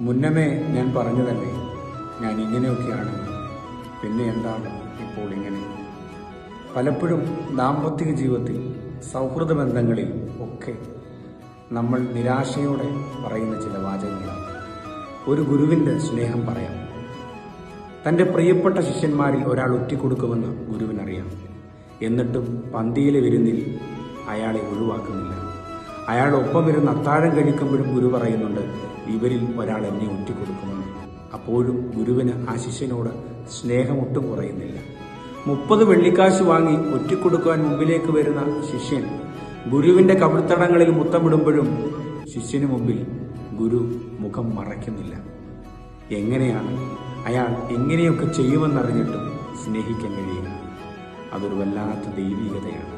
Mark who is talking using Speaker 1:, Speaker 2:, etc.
Speaker 1: മുന്നമേ ഞാൻ പറഞ്ഞതല്ലേ ഞാൻ ഇങ്ങനെയൊക്കെയാണെന്ന്. പിന്നെ എന്താണ് ഇപ്പോൾ ഇങ്ങനെ? പലപ്പോഴും ദാമ്പത്തിക ജീവിതത്തിൽ, സൗഹൃദ ബന്ധങ്ങളിൽ ഒക്കെ നമ്മൾ നിരാശയോടെ പറയുന്ന ചില വാചകങ്ങളാണ്. ഒരു ഗുരുവിൻ്റെ സ്നേഹം പറയാം. തൻ്റെ പ്രിയപ്പെട്ട ശിഷ്യന്മാരിൽ ഒരാൾ ഒറ്റിക്കൊടുക്കുമെന്ന് ഗുരുവിനറിയാം. എന്നിട്ടും പന്തിയിലെ വിരുന്നിൽ അയാളെ ഒഴിവാക്കുന്നില്ല. അയാൾ ഒപ്പം ഇരുന്ന് അത്താഴം കഴിക്കുമ്പോഴും ഗുരു പറയുന്നുണ്ട്, ഇവരിൽ ഒരാൾ എന്നെ ഒറ്റിക്കൊടുക്കുമെന്ന്. അപ്പോഴും ഗുരുവിന് ആ ശിഷ്യനോട് സ്നേഹമൊട്ടും കുറയുന്നില്ല. 30 വെള്ളിക്കാശ് വാങ്ങി ഒറ്റിക്കൊടുക്കുവാൻ മുമ്പിലേക്ക് വരുന്ന ശിഷ്യൻ ഗുരുവിൻ്റെ കവിൾത്തടങ്ങളിൽ മുത്തമിടുമ്പോഴും ശിഷ്യന് മുമ്പിൽ ഗുരു മുഖം മറയ്ക്കുന്നില്ല. എങ്ങനെയാണ് അയാൾ ഇങ്ങനെയൊക്കെ ചെയ്യുമെന്നറിഞ്ഞിട്ടും സ്നേഹിക്കാൻ കഴിയുക? അതൊരു വല്ലാത്ത ദൈവീകതയാണ്.